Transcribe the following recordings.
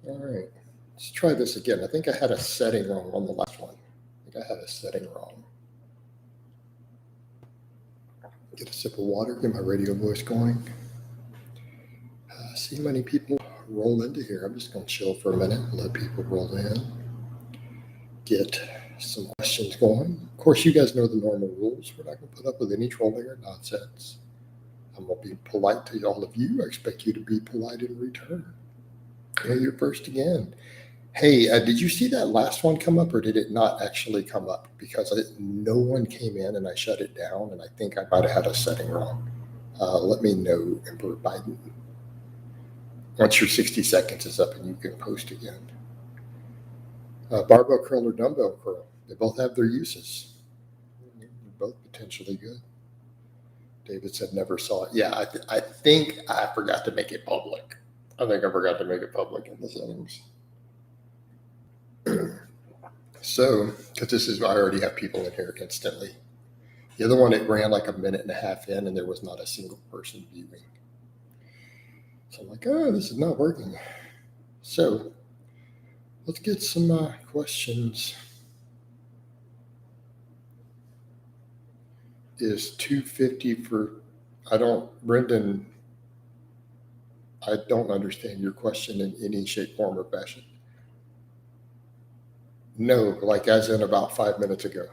All right, let's try this again. I think I had a setting wrong on the last one. I think I had a setting wrong. Get a sip of water, get my radio voice going. See how many people roll into here. I'm just going to chill for a minute and let people roll in. Get some questions going. Of course, you guys know the normal rules. We're not going to put up with any trolling or nonsense. I'm going to be polite to all of you. I expect you to be polite in return. Yeah, you're first again. Hey, did you see that last one come up, or did it not actually come up? Because no one came in and I shut it down, and I think I might have had a setting wrong. Let me know, Emperor Biden. Once your 60 seconds is up and you can post again. Barbell curl or dumbbell curl, they both have their uses. They're both potentially good. David said never saw it. Yeah, I think I forgot to make it public. I think I forgot to make it public in the settings. So, because this is, I already have people in here instantly. The other one, it ran like a minute and a half in and there was not a single person viewing. So I'm like, oh, this is not working. So let's get some questions. Is 250 for, Brendan, I don't understand your question in any shape, form, or fashion. No, like as in about 5 minutes ago.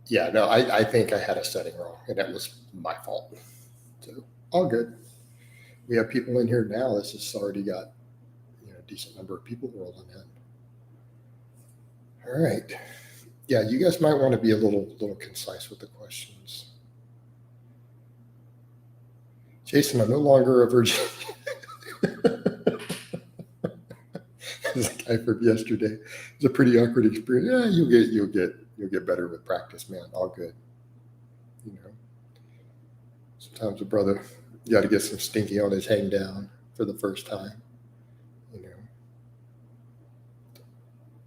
Yeah, no, I think I had a setting wrong and that was my fault. So all good. We have people in here now. This has already got a decent number of people rolling in. All right. Yeah, you guys might want to be a little concise with the questions. Jason, I'm no longer a virgin. This guy from yesterday. It's a pretty awkward experience. Yeah, you'll get better with practice, man. All good. Sometimes a brother, you got to get some stinky on his hang down for the first time.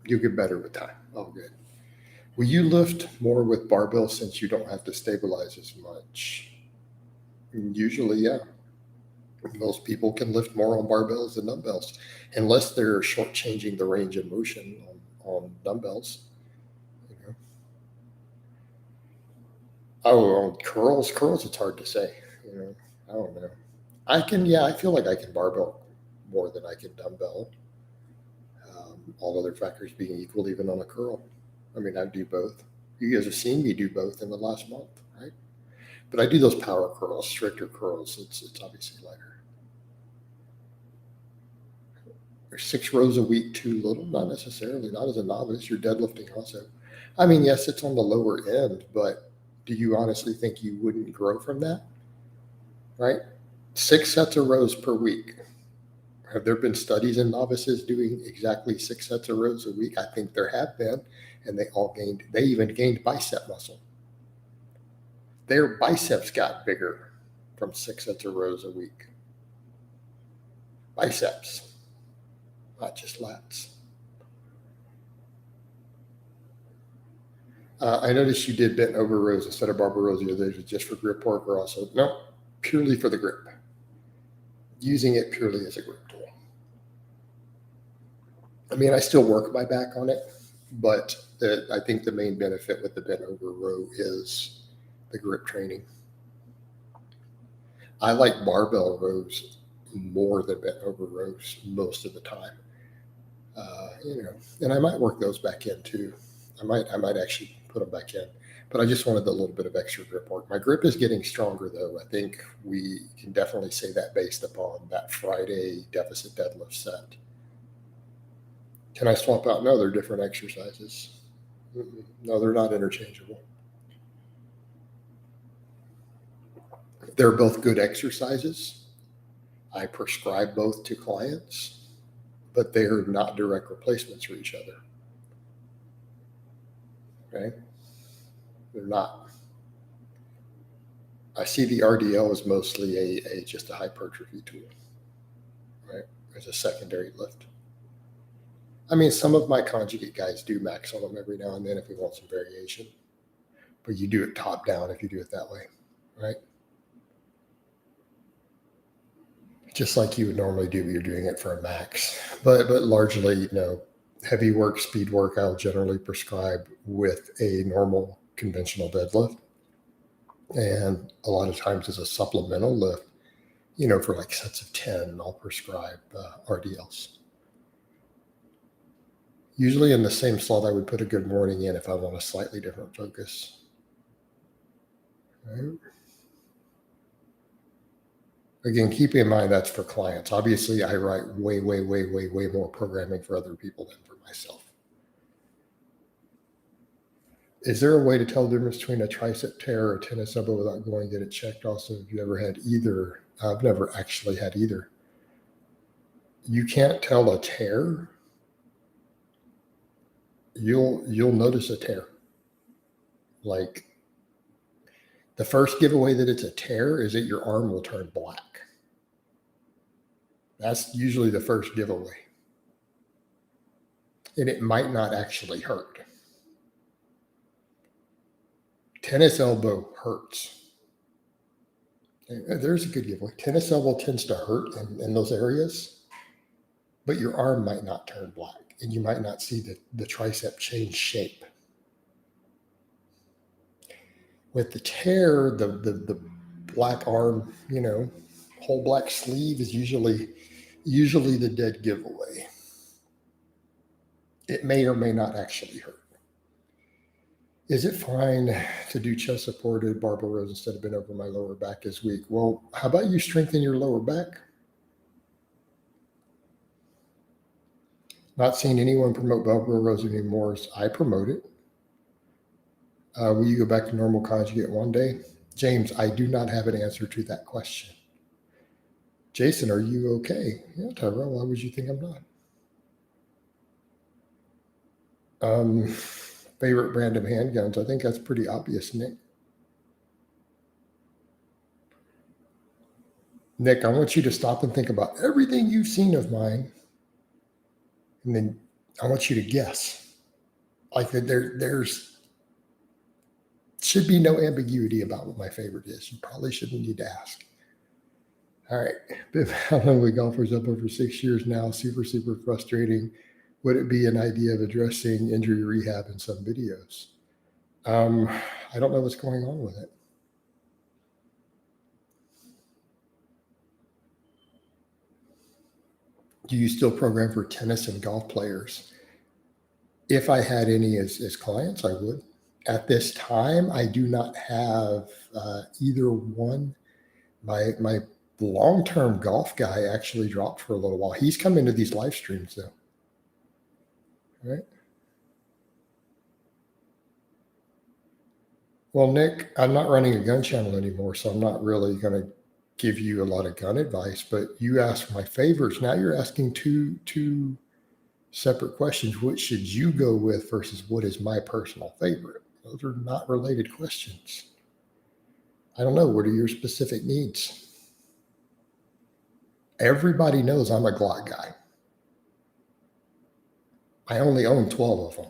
You'll get better with time. All good. Will you lift more with barbell since you don't have to stabilize as much? Usually, yeah. Most people can lift more on barbells than dumbbells, unless they're shortchanging the range of motion on dumbbells. Oh, on curls, it's hard to say. I don't know. I feel like I can barbell more than I can dumbbell. All other factors being equal, even on a curl. I mean, I do both. You guys have seen me do both in the last month, right? But I do those power curls, stricter curls. It's obviously lighter. Are 6 rows a week too little? Not necessarily. Not as a novice. You're deadlifting also. I mean, yes, it's on the lower end, but do you honestly think you wouldn't grow from that? Right? 6 sets of rows per week. Have there been studies in novices doing exactly 6 sets of rows a week? I think there have been, and they even gained bicep muscle. Their biceps got bigger from 6 sets of rows a week. Biceps, not just lats. I noticed you did bent over rows instead of barbell rows the other day, just for grip work, or also, no, purely for the grip. Using it purely as a grip tool. I mean, I still work my back on it, but I think the main benefit with the bent over row is the grip training. I like barbell rows more than bent over rows most of the time. And I might work those back in too. I might actually put them back in, but I just wanted a little bit of extra grip work. My grip is getting stronger though. I think we can definitely say that based upon that Friday deficit deadlift set. Can I swap out? No, they're different exercises. No, they're not interchangeable. They're both good exercises. I prescribe both to clients, but they are not direct replacements for each other. Okay? They're not. I see the RDL as mostly just a hypertrophy tool, right? As a secondary lift. I mean, some of my conjugate guys do max on them every now and then if we want some variation, but you do it top down if you do it that way, right? just like you would normally do, you're doing it for a max. But largely, heavy work, speed work, I'll generally prescribe with a normal conventional deadlift. And a lot of times as a supplemental lift, for like sets of 10, I'll prescribe RDLs. Usually in the same slot, I would put a good morning in if I want a slightly different focus. Right. Again, keep in mind that's for clients. Obviously, I write way more programming for other people than for myself. Is there a way to tell the difference between a tricep tear or a tennis elbow without going to get it checked? Also, have you ever had either? I've never actually had either. You can't tell a tear. You'll notice a tear. Like the first giveaway that it's a tear is that your arm will turn black. That's usually the first giveaway. And it might not actually hurt. Tennis elbow hurts. There's a good giveaway. Tennis elbow tends to hurt in those areas, but your arm might not turn black and you might not see the tricep change shape. With the tear, the black arm, whole black sleeve is usually the dead giveaway. It may or may not actually hurt. Is it fine to do chest supported barbell rows instead of bent over? My lower back is weak? Well, how about you strengthen your lower back? Not seeing anyone promote barbell rows anymore. I promote it. Will you go back to normal conjugate one day? James, I do not have an answer to that question. Jason, are you okay? Yeah, Tyrell, why would you think I'm not? Favorite brand of handguns? I think that's pretty obvious, Nick. Nick, I want you to stop and think about everything you've seen of mine. And then I want you to guess. Like there's should be no ambiguity about what my favorite is. You probably shouldn't need to ask. All right. Been with golfers up over 6 years now. Super frustrating. Would it be an idea of addressing injury rehab in some videos? I don't know what's going on with it. Do you still program for tennis and golf players? If I had any as clients, I would. At this time, I do not have either one. My long-term golf guy actually dropped for a little while. He's come into these live streams though. Right. Well, Nick, I'm not running a gun channel anymore, so I'm not really going to give you a lot of gun advice, but you asked my favorites. Now you're asking two separate questions. What should you go with versus what is my personal favorite? Those are not related questions. I don't know. What are your specific needs? Everybody knows I'm a Glock guy. I only own 12 of them.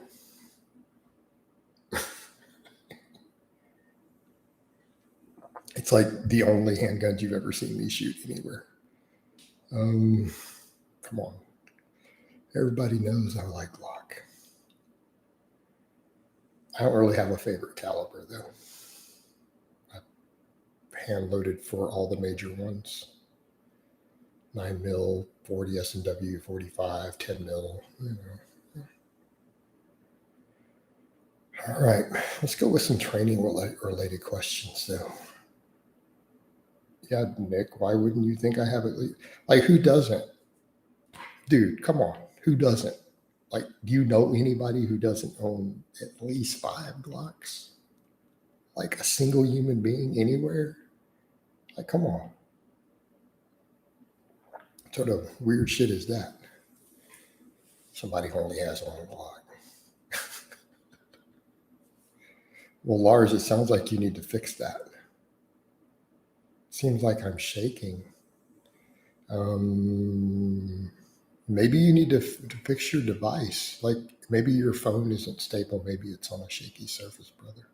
It's like the only handguns you've ever seen me shoot anywhere. Come on. Everybody knows I like Glock. I don't really have a favorite caliber though. I hand loaded for all the major ones. 9mm, 40 S&W, 45, 10mm. All right, let's go with some training related questions though. Yeah, Nick, why wouldn't you think I have at least, like who doesn't? Dude, come on, who doesn't? Like, do you know anybody who doesn't own at least 5 Glocks? Like a single human being anywhere? Like, come on. What sort of weird shit is that? Somebody who only has one Glock. Well, Lars, it sounds like you need to fix that. Seems like I'm shaking. Maybe you need to fix your device. Like maybe your phone isn't stable. Maybe it's on a shaky surface, brother.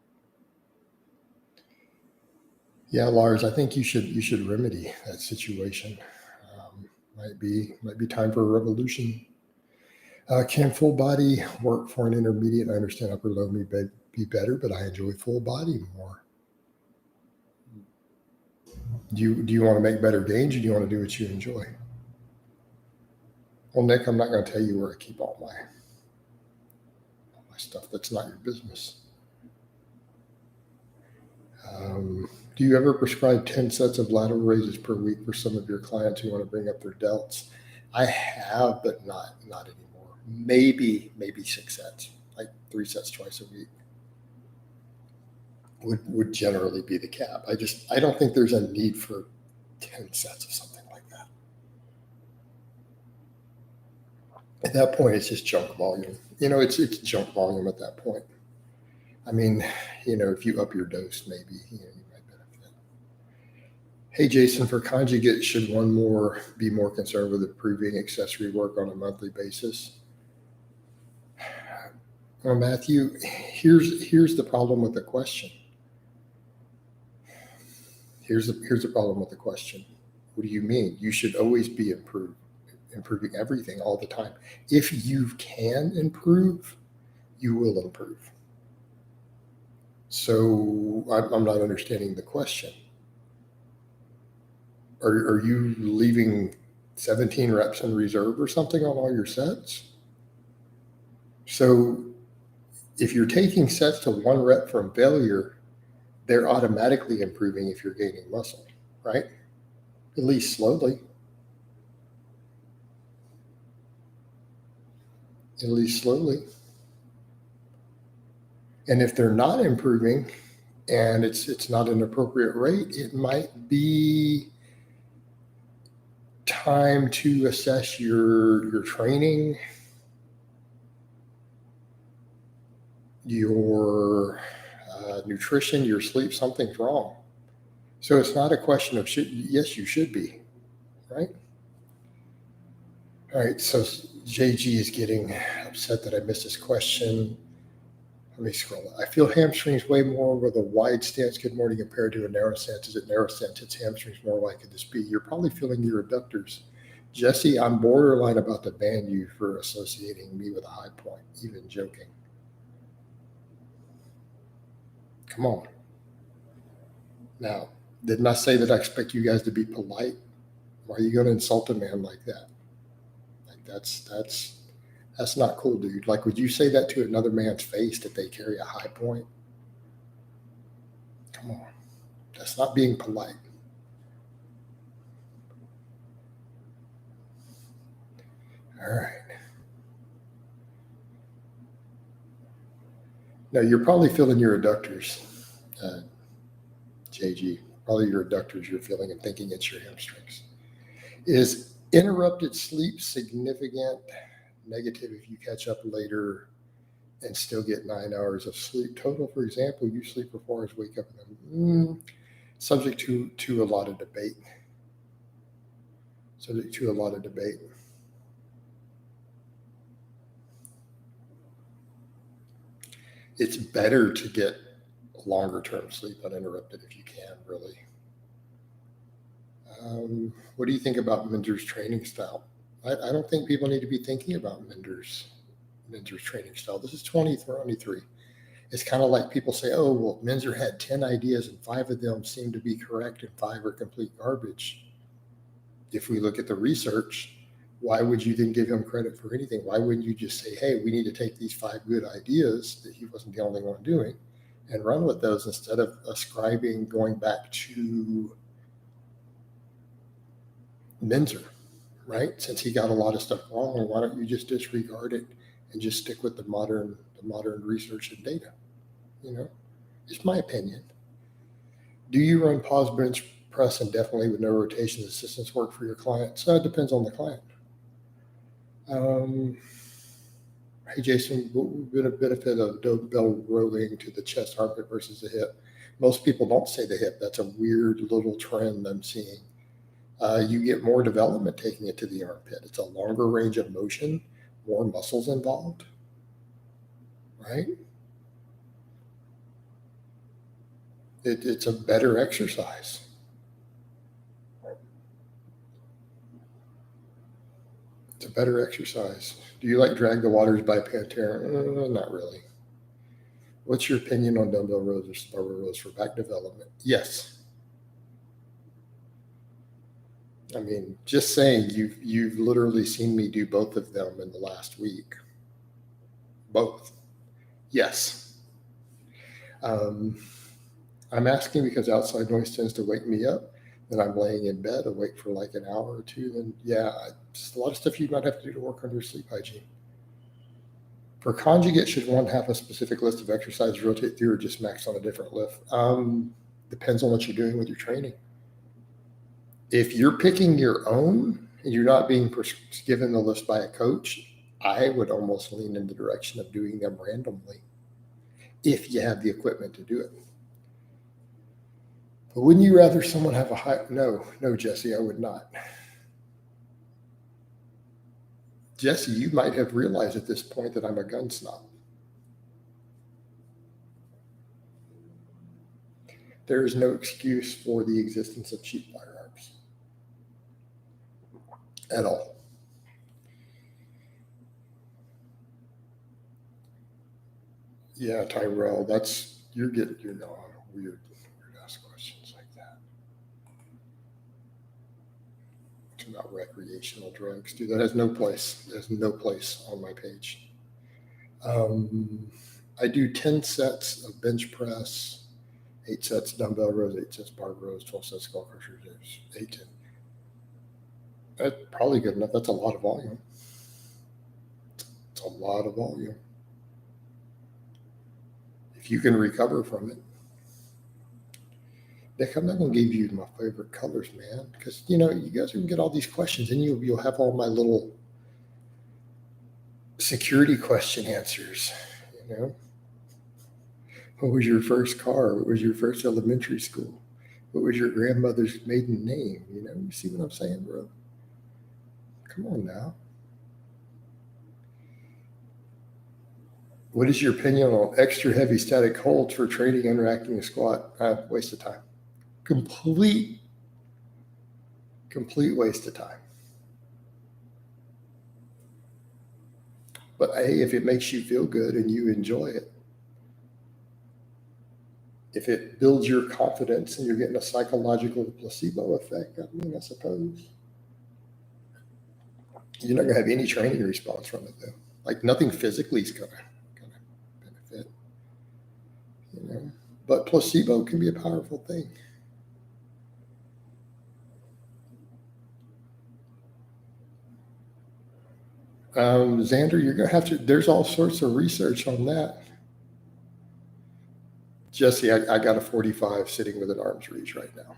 Yeah, Lars, I think you should remedy that situation. Might be time for a revolution. Can full body work for an intermediate? I understand upper low may be better, but I enjoy full body more. Do you want to make better gains, or do you want to do what you enjoy? Well, Nick, I'm not going to tell you where I keep all my stuff. That's not your business. Do you ever prescribe 10 sets of lateral raises per week for some of your clients who want to bring up their delts? I have, but not anymore. Maybe 6 sets, like 3 sets twice a week would generally be the cap. I don't think there's a need for 10 sets of something like that. At that point, it's just junk volume. It's junk volume at that point. I mean, if you up your dose, maybe, you might benefit. Hey, Jason, for Conjugate, should one be more concerned with improving accessory work on a monthly basis? Well, Matthew, here's the problem with the question. Here's the problem with the question. What do you mean? You should always be improving everything all the time. If you can improve, you will improve. So I'm not understanding the question. Are you leaving 17 reps in reserve or something on all your sets? So if you're taking sets to 1 rep from failure, they're automatically improving if you're gaining muscle, right? At least slowly. And if they're not improving and it's not an appropriate rate, it might be time to assess your training, your nutrition, your sleep. Something's wrong. So it's not a question of yes, you should be, right? All right, so JG is getting upset that I missed his question. Let me scroll. I feel hamstrings way more with a wide stance. Good morning compared to a narrow stance. Is it narrow stance? It's hamstrings more likely to be. You're probably feeling your adductors. Jesse, I'm borderline about to ban you for associating me with a high point, even joking. Come on. Now, didn't I say that I expect you guys to be polite? Why are you going to insult a man like that? Like that's not cool, dude. Like, would you say that to another man's face that they carry a high point? Come on. That's not being polite. All right. Now, you're probably feeling your adductors, JG. Probably your adductors you're feeling and thinking it's your hamstrings. Is interrupted sleep significant? Negative if you catch up later and still get 9 hours of sleep total. For example, you sleep for 4 hours, wake up, and subject to a lot of debate. It's better to get longer term sleep uninterrupted if you can, really. What do you think about Minder's training style? I don't think people need to be thinking about Minder's training style. This is 2023. It's kind of like people say, oh, well, Minzer had 10 ideas and 5 of them seem to be correct and 5 are complete garbage. If we look at the research, why would you then give him credit for anything? Why wouldn't you just say, hey, we need to take these 5 good ideas that he wasn't the only one doing and run with those instead of ascribing, going back to Minzer, right? Since he got a lot of stuff wrong, why don't you just disregard it and just stick with the modern research and data? It's my opinion. Do you run pause bench press indefinitely with no rotation assistance work for your clients? It depends on the client. Hey, Jason, what would be a benefit of dumbbell rowing to the chest armpit versus the hip? Most people don't say the hip. That's a weird little trend I'm seeing. You get more development taking it to the armpit. It's a longer range of motion, more muscles involved, right? It's a better exercise. It's a better exercise. Do you like drag the waters by Pantera? Not really. What's your opinion on dumbbell rows versus barbell rows for back development? Yes. I mean, just saying, you've literally seen me do both of them in the last week. Both. Yes. I'm asking because outside noise tends to wake me up. Then I'm laying in bed awake for like an hour or two. Then, yeah, just a lot of stuff you might have to do to work on your sleep hygiene. For conjugate, should one have a specific list of exercises to rotate through or just max on a different lift? Depends on what you're doing with your training. If you're picking your own and you're not being given the list by a coach, I would almost lean in the direction of doing them randomly if you have the equipment to do it. But wouldn't you rather someone have a high? No, Jesse, I would not. Jesse, you might have realized at this point that I'm a gun snob. There is no excuse for the existence of cheap firearms at all. Yeah, Tyrell, you're weird ask questions like that. It's about recreational drugs, dude. That has no place. There's no place on my page. I do 10 sets of bench press, 8 sets dumbbell rows, 8 sets bar rows, 12 sets skull crushers, 8, 10. That's probably good enough. That's a lot of volume. It's a lot of volume. If you can recover from it. Nick, I'm not going to give you my favorite colors, man, because, you guys are going to get all these questions, and you'll have all my little security question answers, What was your first car? What was your first elementary school? What was your grandmother's maiden name? You see what I'm saying, bro? Come on now. What is your opinion on extra heavy static holds for training interacting a squat? Waste of time. Complete waste of time. But hey, if it makes you feel good and you enjoy it, if it builds your confidence and you're getting a psychological placebo effect, I suppose. You're not going to have any training response from it, though. Like, nothing physically is going to benefit, But placebo can be a powerful thing. Xander, you're going to have to, there's all sorts of research on that. Jesse, I got a 45 sitting within arm's reach right now.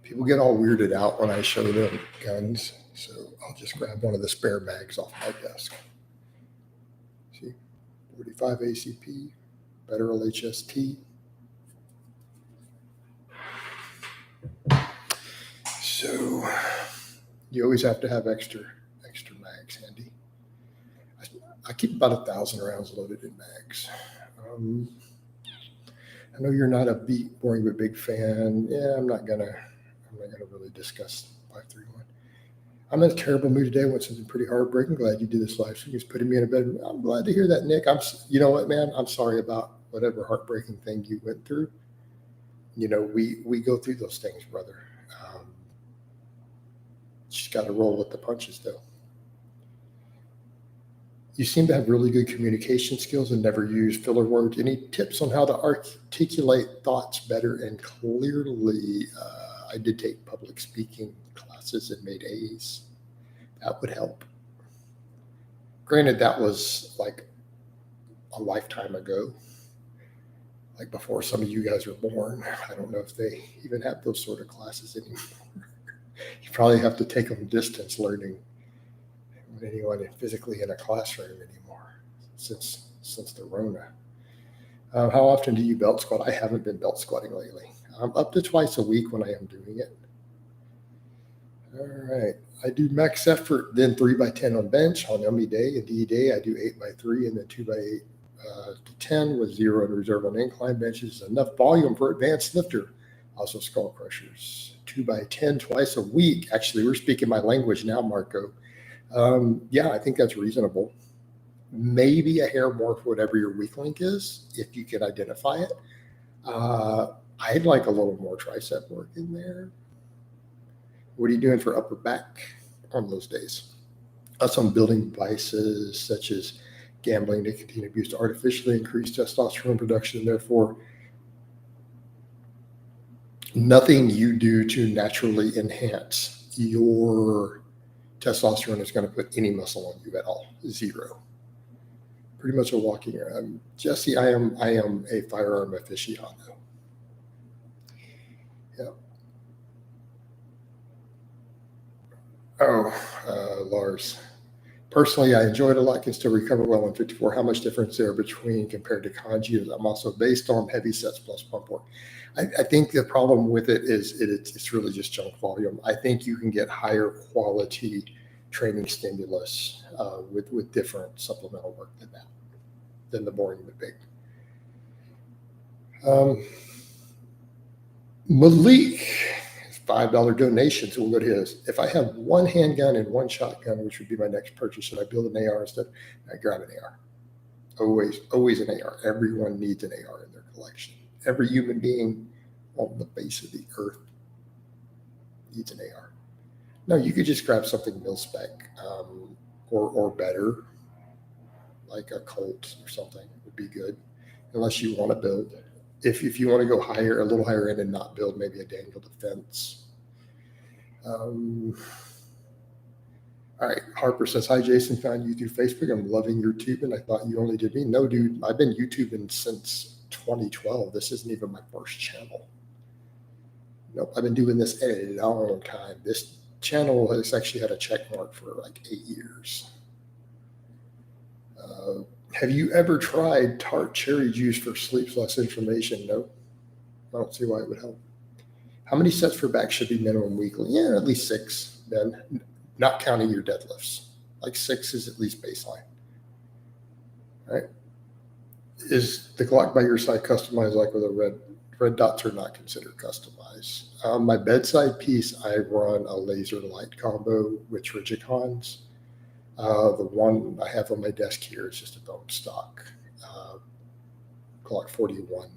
People get all weirded out when I show them guns, so I'll just grab one of the spare mags off my desk. See, 45 ACP, Federal HST. So you always have to have extra mags handy. I keep about 1,000 rounds loaded in mags. I know you're not a boring but big fan. Yeah, I'm not gonna really discuss 531. I'm in a terrible mood today. I went something pretty heartbreaking. Glad you did this live stream. It's putting me in a bed. I'm glad to hear that, Nick. You know what, man? I'm sorry about whatever heartbreaking thing you went through. We go through those things, brother. Just got to roll with the punches, though. You seem to have really good communication skills and never use filler words. Any tips on how to articulate thoughts better and clearly? I did take public speaking classes and made A's. That would help. Granted, that was like a lifetime ago, like before some of you guys were born. I don't know if they even have those sort of classes anymore. You probably have to take them distance learning with anyone physically in a classroom anymore since the Rona. How often do you belt squat? I haven't been belt squatting lately. I'm up to twice a week when I am doing it. All right. I do max effort, then 3x10 on bench. On ME day and DE day, I do 8x3 and then 2x8 to 10 with 0 in reserve on incline benches. Enough volume for advanced lifter. Also skull crushers, 2x10 twice a week. Actually, we're speaking my language now, Marco. Yeah, I think that's reasonable. Maybe a hair more for whatever your weak link is, if you can identify it. I'd like a little more tricep work in there. What are you doing for upper back on those days? Some building devices such as gambling, nicotine abuse to artificially increase testosterone production, and therefore nothing you do to naturally enhance your testosterone is going to put any muscle on you at all. Zero. Pretty much a walking around. Jesse, I am a firearm aficionado. Yeah. Oh, Lars. Personally, I enjoy it a lot, can still recover well in 54. How much difference there between compared to Conjugate? I'm also based on heavy sets plus pump work. I think the problem with it is it's really just junk volume. I think you can get higher quality training stimulus with different supplemental work than the boring but big. Malik, $5 donation, so we'll go to his. If I have one handgun and one shotgun, which would be my next purchase, should I build an AR instead? I grab an AR. Always an AR. Everyone needs an AR in their collection. Every human being on the face of the earth needs an AR. No, you could just grab something mil-spec or better, like a Colt or something would be good, unless you want to build. If you want to go higher, a little higher end and not build, maybe a Daniel Defense. All right. Harper says, hi, Jason. Found you through Facebook. I'm loving your tubing. I thought you only did me. No, dude. I've been YouTubing since 2012. This isn't even my first channel. Nope. I've been doing this a long time. This channel has actually had a check mark for like 8 years. Have you ever tried tart cherry juice for sleep/inflammation? No. I don't see why it would help. How many sets for back should be minimum weekly? Yeah, at least 6, then, not counting your deadlifts. Like 6 is at least baseline. All right. Is the Glock by your side customized like with a red dots are not considered customized? My bedside piece, I run a laser light combo with Trigicons. The one I have on my desk here is just a bone stock Glock 41.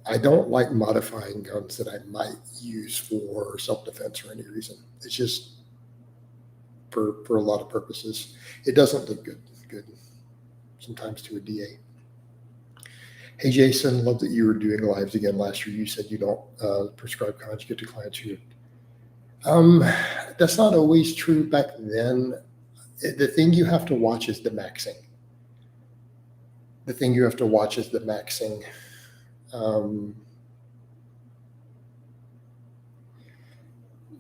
I don't like modifying guns that I might use for self-defense or any reason. It's just for a lot of purposes. It doesn't look good sometimes to a DA. Hey, Jason, love that you were doing lives again last year. You said you don't prescribe Conjugate to clients who that's not always true back then. The thing you have to watch is the maxing.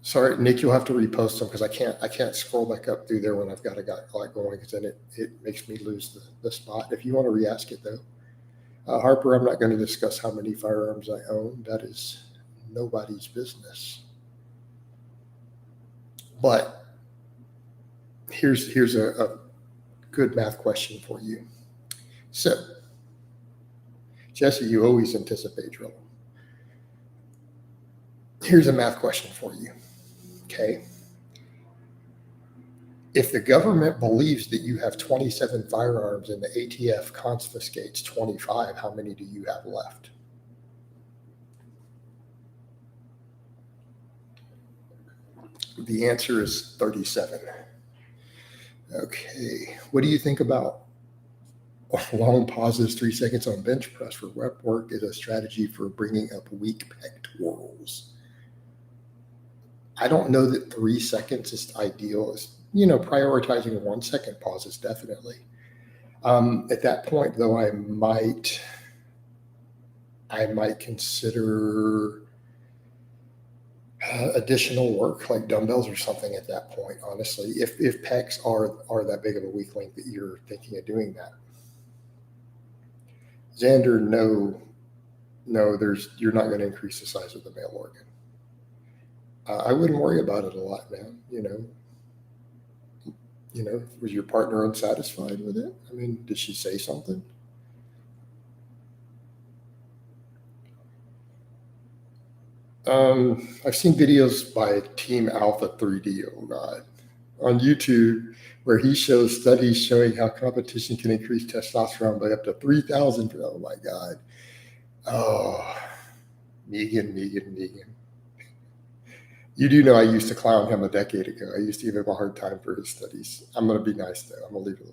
Sorry, Nick, you'll have to repost them because I can't scroll back up through there when I've got a guy going, because then it makes me lose the spot. If you want to re-ask it though. Harper, I'm not going to discuss how many firearms I own. That is nobody's business. But here's a good math question for you. So, Jesse, you always anticipate trouble. Here's a math question for you. Okay. If the government believes that you have 27 firearms and the ATF confiscates 25, how many do you have left? The answer is 37. Okay. What do you think about long pauses, 3 seconds on bench press for rep work as a strategy for bringing up weak pectorals? I don't know that 3 seconds is ideal. Prioritizing a 1 second pause is definitely. At that point, though, I might consider additional work like dumbbells or something at that point, honestly, if pecs are that big of a weak link that you're thinking of doing that. Xander, no, you're not going to increase the size of the male organ. I wouldn't worry about it a lot, man. Was your partner unsatisfied with it? I mean, did she say something? I've seen videos by Team Alpha 3D, oh God, on YouTube where he shows studies showing how competition can increase testosterone by up to 3,000. Oh my God. Oh, Megan. You do know I used to clown him a decade ago. I used to give him a hard time for his studies. I'm going to be nice though. I'm going to leave it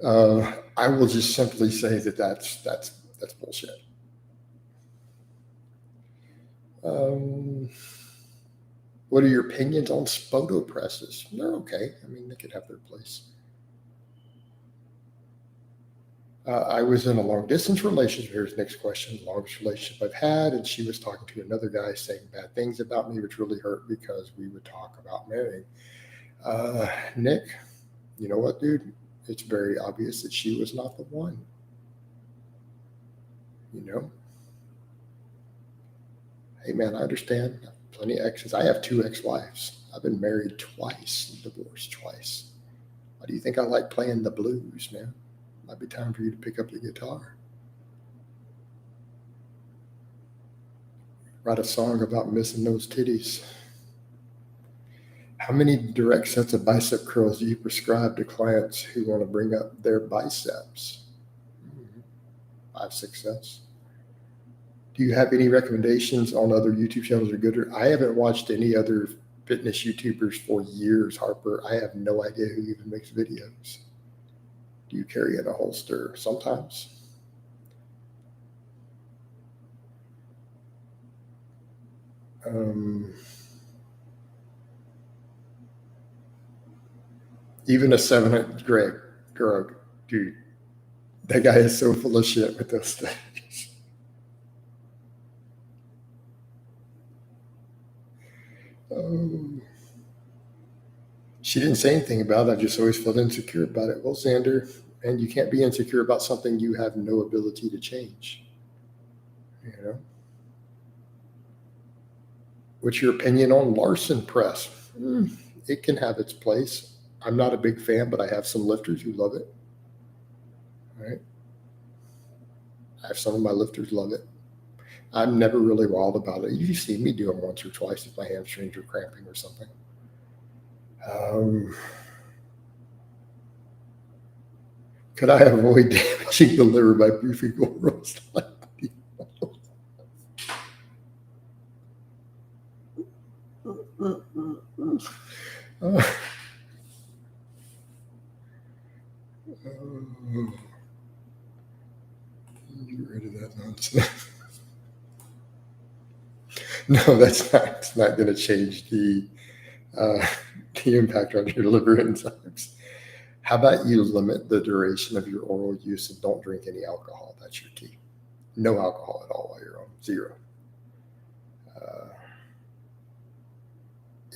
alone. I will just simply say that that's bullshit. What are your opinions on spoto presses? They're okay. I mean, they could have their place. I was in a long distance relationship. Here's the next question. Longest relationship I've had. And she was talking to another guy saying bad things about me, which really hurt because we would talk about marrying. Nick, you know what, dude? It's very obvious that she was not the one. You know? Hey, man, I understand. Plenty of exes. I have 2 ex-wives. I've been married twice, divorced twice. Why do you think I like playing the blues, man? Might be time for you to pick up the guitar. Write a song about missing those titties. How many direct sets of bicep curls do you prescribe to clients who want to bring up their biceps? 5, 6 sets. Do you have any recommendations on other YouTube channels or good? I haven't watched any other fitness YouTubers for years, Harper. I have no idea who even makes videos. Do you carry in a holster? Sometimes. Even a 700 Greg, dude, that guy is so full of shit with those things. She didn't say anything about it. I just always felt insecure about it. Well, Xander, and you can't be insecure about something you have no ability to change. You know? What's your opinion on Larson press? It can have its place. I'm not a big fan, but I have some lifters who love it. All right. I have some of my lifters love it. I'm never really wild about it. You've seen me do them once or twice if my hamstrings are cramping or something. Could I avoid damaging the liver by briefing roast? Get rid of that nonsense. No, that's not. It's not going to change the impact on your liver enzymes. How about you limit the duration of your oral use and don't drink any alcohol? That's your key. No alcohol at all while you're on. 0.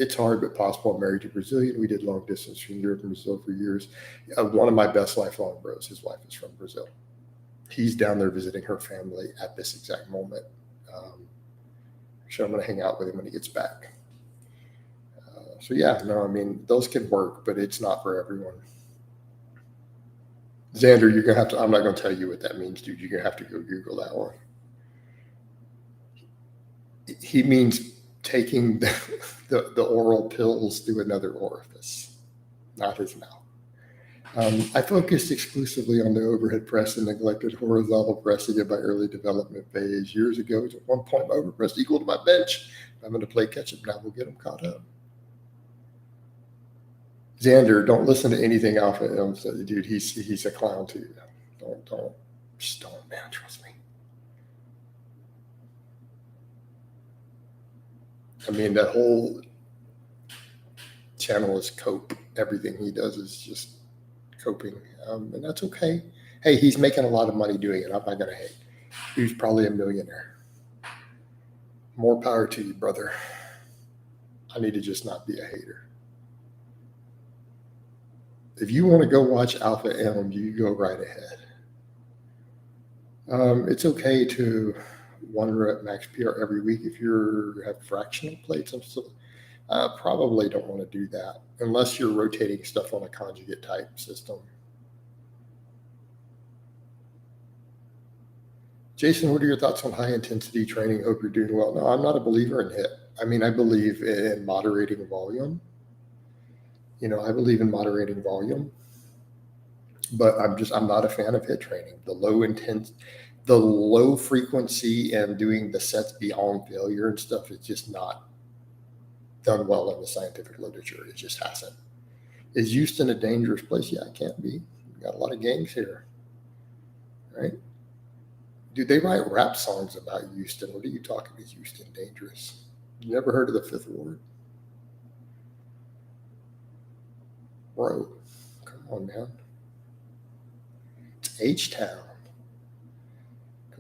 It's hard but possible. I'm married to a Brazilian. We did long distance from Europe and Brazil for years. One of my best lifelong bros, his wife is from Brazil. He's down there visiting her family at this exact moment. So I'm going to hang out with him when he gets back. So yeah, no, I mean, those can work, but it's not for everyone. Xander, you're going to have to, I'm not going to tell you what that means, dude. You're going to have to go Google that one. He means taking the oral pills through another orifice, not his mouth. I focused exclusively on the overhead press and neglected horizontal pressing in my early development phase. Years ago, at one point, my overpress equal to my bench. I'm going to play catch up now. We'll get him caught up. Xander, don't listen to anything Alpha M says, dude. He's a clown too. Just don't, man. Trust me. I mean, that whole channel is cope. Everything he does is just coping, and that's okay. Hey, he's making a lot of money doing it. I'm not going to hate. He's probably a millionaire. More power to you, brother. I need to just not be a hater. If you want to go watch Alpha M, you go right ahead. It's okay to 1 rep max PR every week if you have fractional plates. I'm still probably don't want to do that unless you're rotating stuff on a conjugate type system. Jason, what are your thoughts on high intensity training? Hope you're doing well. No, I'm not a believer in HIIT. I mean, I believe in moderating volume. I believe in moderating volume, but I'm not a fan of HIIT training. The low frequency and doing the sets beyond failure and stuff is just not done well in the scientific literature. It just hasn't. Is Houston a dangerous place? Yeah, it can't be. We've got a lot of gangs here, right? Dude, they write rap songs about Houston. What are you talking about? Houston dangerous? You never heard of the Fifth Ward? Bro, come on, man. It's H-Town.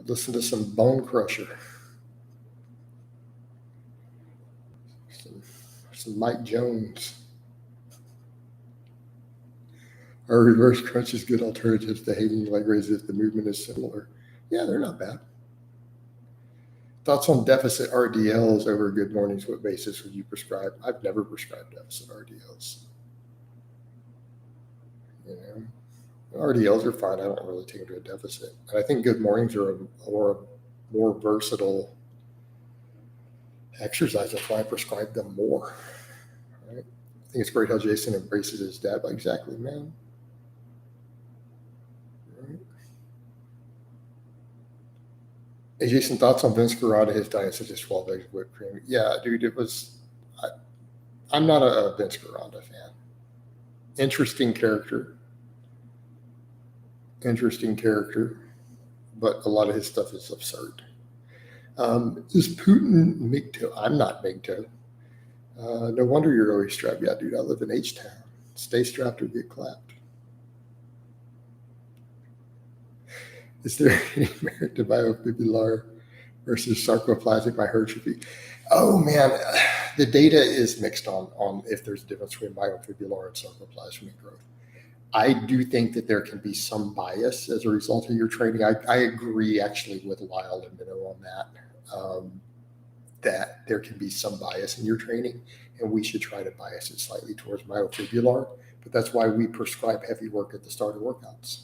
Listen to some Bone Crusher. Some Mike Jones. Our reverse crunch is good alternatives to hanging leg raises if the movement is similar. Yeah, they're not bad. Thoughts on deficit RDLs over good mornings? What basis would you prescribe? I've never prescribed deficit RDLs. RDLs are fine. I don't really take them to a deficit. And I think good mornings are a more versatile exercise. That's why I prescribe them more. Right? I think it's great how Jason embraces his dad. Exactly, man. Right. Hey, Jason, thoughts on Vince Guaraldo, his diet such as 12 eggs, whipped cream? Yeah, dude, I'm not a Vince Guaraldo fan. Interesting character, but a lot of his stuff is absurd. Is Putin MGTOW? I'm not MGTOW. No wonder you're always strapped. Yeah, dude, I live in H-Town. Stay strapped or get clapped. Is there any merit to biofibular versus sarcoplasmic hypertrophy? Oh, man, the data is mixed on if there's a difference between biofibular and sarcoplasmic growth. I do think that there can be some bias as a result of your training. I agree actually with Lyle and Minnow on that, that there can be some bias in your training, and we should try to bias it slightly towards myofibular. But that's why we prescribe heavy work at the start of workouts.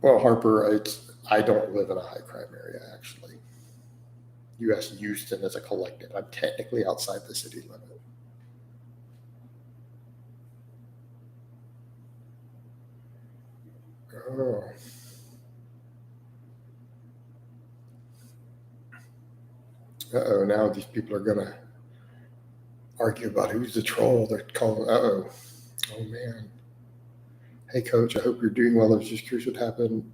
Well, Harper, I don't live in a high crime area, actually. U.S. Houston as a collective. I'm technically outside the city limit. Oh. Uh-oh, now these people are going to argue about who's the troll. They're calling, oh, man. Hey, Coach, I hope you're doing well. I was just curious what happened.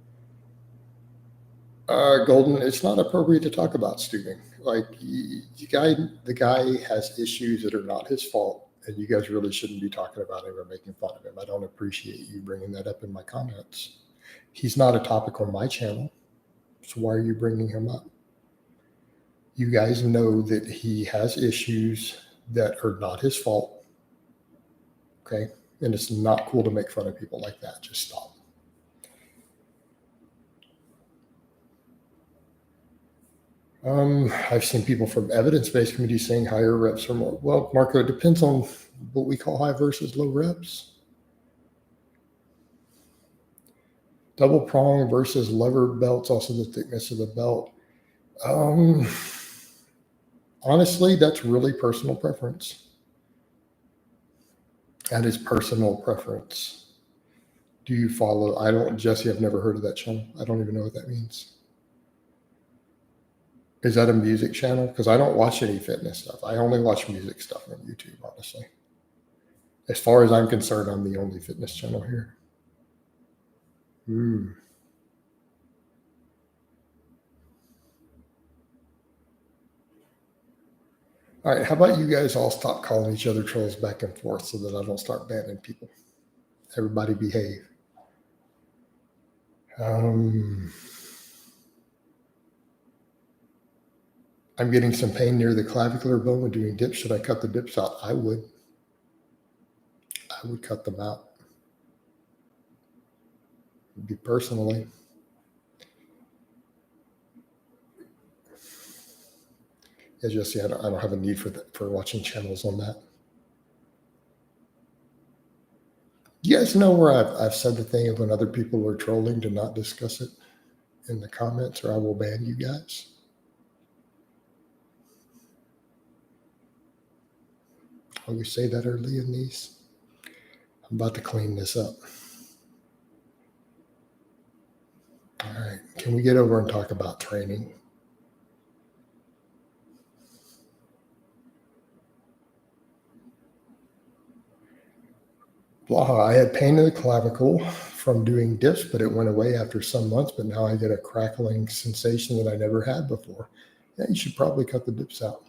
Golden, it's not appropriate to talk about Stubing. Like, the guy has issues that are not his fault, and you guys really shouldn't be talking about him or making fun of him. I don't appreciate you bringing that up in my comments. He's not a topic on my channel, so why are you bringing him up? You guys know that he has issues that are not his fault, okay? And it's not cool to make fun of people like that. Just stop. I've seen people from evidence-based communities saying higher reps are more. Well, Marco, it depends on what we call high versus low reps. Double prong versus lever belts, also the thickness of the belt. Honestly, that's really personal preference. That is personal preference. Do you follow? Jesse, I've never heard of that channel. I don't even know what that means. Is that a music channel? Because I don't watch any fitness stuff. I only watch music stuff on YouTube, honestly. As far as I'm concerned, I'm the only fitness channel here. All right, how about you guys all stop calling each other trolls back and forth so that I don't start banning people? Everybody behave. I'm getting some pain near the clavicular bone when doing dips. Should I cut the dips out? I would cut them out. Me personally. Yeah, Jesse, I don't have a need for watching channels on that. You guys know where I've said the thing of when other people are trolling to not discuss it in the comments, or I will ban you guys. I always say that early in these. I'm about to clean this up. All right, can we get over and talk about training? Blaha, I had pain in the clavicle from doing dips, but it went away after some months, but now I get a crackling sensation that I never had before. Yeah, you should probably cut the dips out.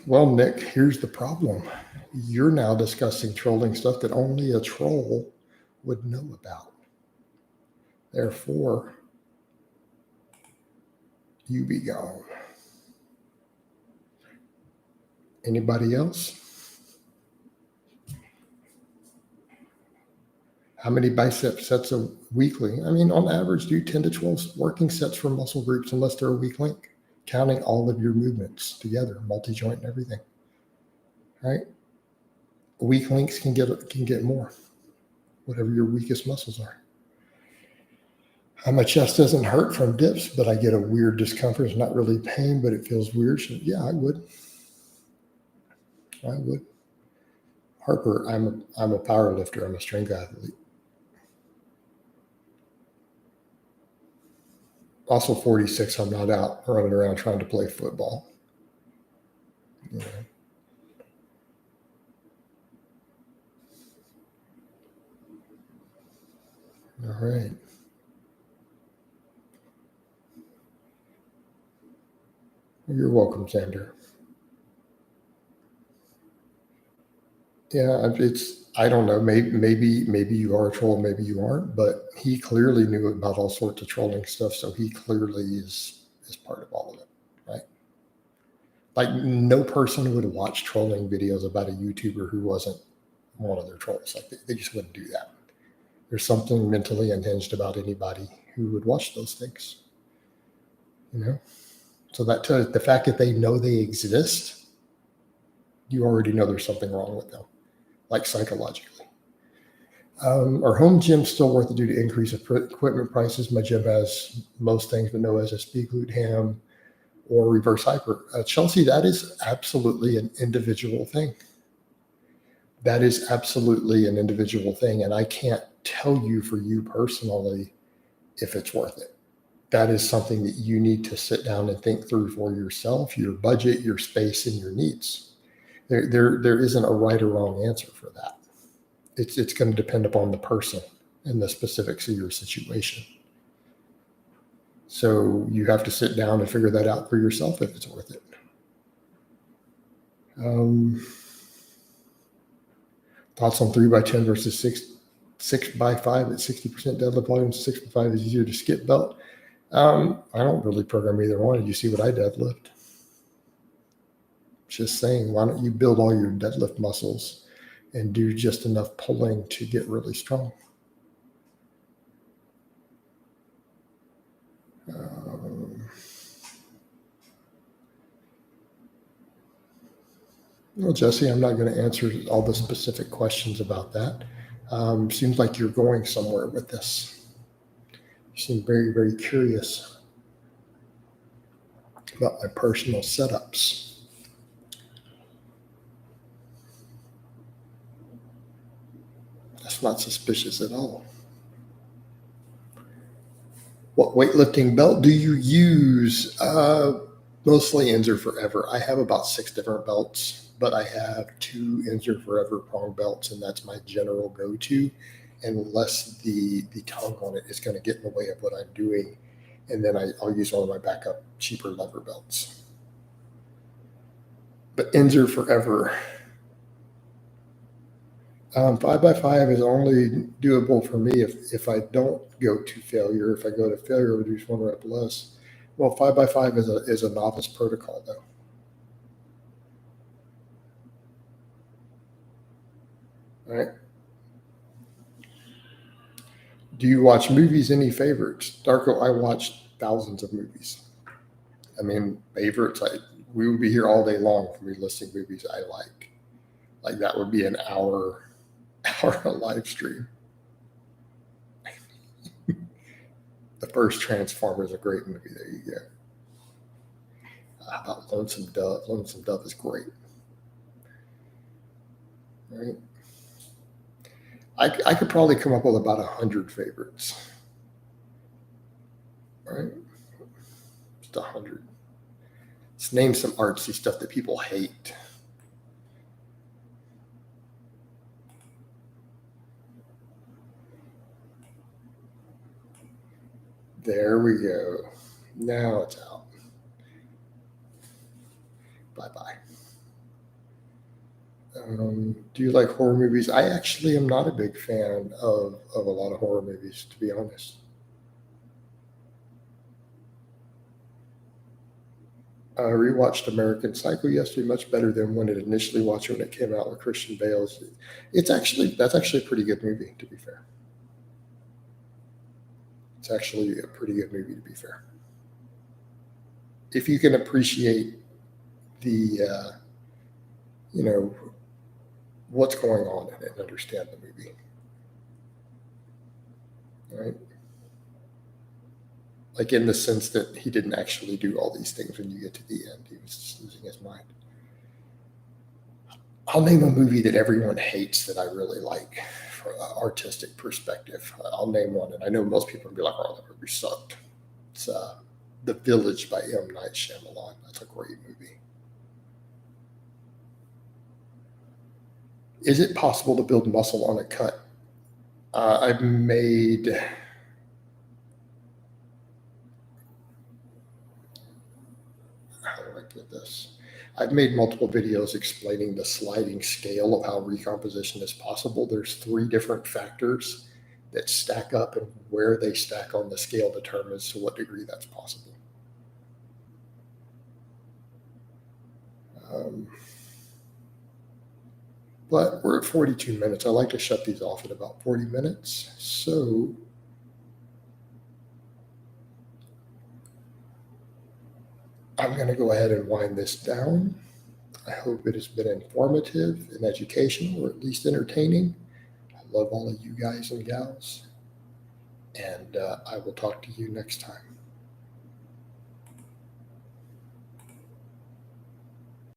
Well, Nick, here's the problem. You're now discussing trolling stuff that only a troll would know about. Therefore, you be gone. Anybody else? How many bicep sets a weekly? I mean, on average, do 10 to 12 working sets for muscle groups unless they're a weak link, counting all of your movements together, multi-joint and everything. Right? Weak links can get more, whatever your weakest muscles are. My chest doesn't hurt from dips, but I get a weird discomfort. It's not really pain, but it feels weird. So yeah, I would. Harper, I'm a power lifter. I'm a strength athlete. Also 46. I'm not out running around trying to play football. You know. All right. You're welcome, Xander. Yeah, I don't know. Maybe you are a troll, maybe you aren't. But he clearly knew about all sorts of trolling stuff, so he clearly is part of all of it, right? Like no person would watch trolling videos about a YouTuber who wasn't one of their trolls. Like they just wouldn't do that. There's something mentally unhinged about anybody who would watch those things, you know. So that the fact that they know they exist, you already know there's something wrong with them, like psychologically. Are home gyms still worth it due to increase of equipment prices? My gym has most things, but no SSP, glute ham, or reverse hyper. Chelsea, that is absolutely an individual thing. That is absolutely an individual thing. And I can't tell you for you personally if it's worth it. That is something that you need to sit down and think through for yourself, your budget, your space, and your needs. There isn't a right or wrong answer for that. It's going to depend upon the person and the specifics of your situation. So you have to sit down and figure that out for yourself if it's worth it. Thoughts on 3x10 versus 6x5 at 60% deadlift volume. 6x5 is easier to skip belt. I don't really program either one. You see what I deadlift. Just saying, why don't you build all your deadlift muscles and do just enough pulling to get really strong? Well, Jesse, I'm not going to answer all the specific questions about that. Seems like you're going somewhere with this. You seem very, very curious about my personal setups. That's not suspicious at all. What weightlifting belt do you use? Mostly Inzer Forever. I have about 6 different belts, but I have 2 Inzer Forever prong belts, and that's my general go-to, unless the tongue on it is going to get in the way of what I'm doing. And then I'll use one of my backup cheaper lever belts. But Inzer Forever. 5x5 is only doable for me if I don't go to failure. If I go to failure, I reduce 1 rep less. Well, 5x5 is a novice protocol, though. All right. Do you watch movies? Any favorites? Darko, I watched thousands of movies. I mean, favorites, we would be here all day long for me listing movies I like. Like that would be an hour live stream. The first Transformers is a great movie. There you go. How about Lonesome Dove? Lonesome Dove is great. Right? I could probably come up with about 100 favorites. Right? Just 100. Let's name some artsy stuff that people hate. There we go. Now it's out. Bye-bye. Do you like horror movies? I actually am not a big fan of a lot of horror movies, to be honest. I rewatched American Psycho yesterday, much better than when it initially watched when it came out with Christian Bale. That's actually a pretty good movie, to be fair. It's actually a pretty good movie, to be fair. If you can appreciate the, what's going on in it and understand the movie. Right? Like in the sense that he didn't actually do all these things when you get to the end. He was just losing his mind. I'll name a movie that everyone hates that I really like from an artistic perspective. I'll name one, and I know most people will be like, oh, that movie sucked. It's The Village by M. Night Shyamalan. That's a great movie. Is it possible to build muscle on a cut? I've made... How do I put this? I've made multiple videos explaining the sliding scale of how recomposition is possible. There's 3 different factors that stack up, and where they stack on the scale determines to what degree that's possible. But we're at 42 minutes. I like to shut these off at about 40 minutes. So I'm going to go ahead and wind this down. I hope it has been informative and educational, or at least entertaining. I love all of you guys and gals, and I will talk to you next time.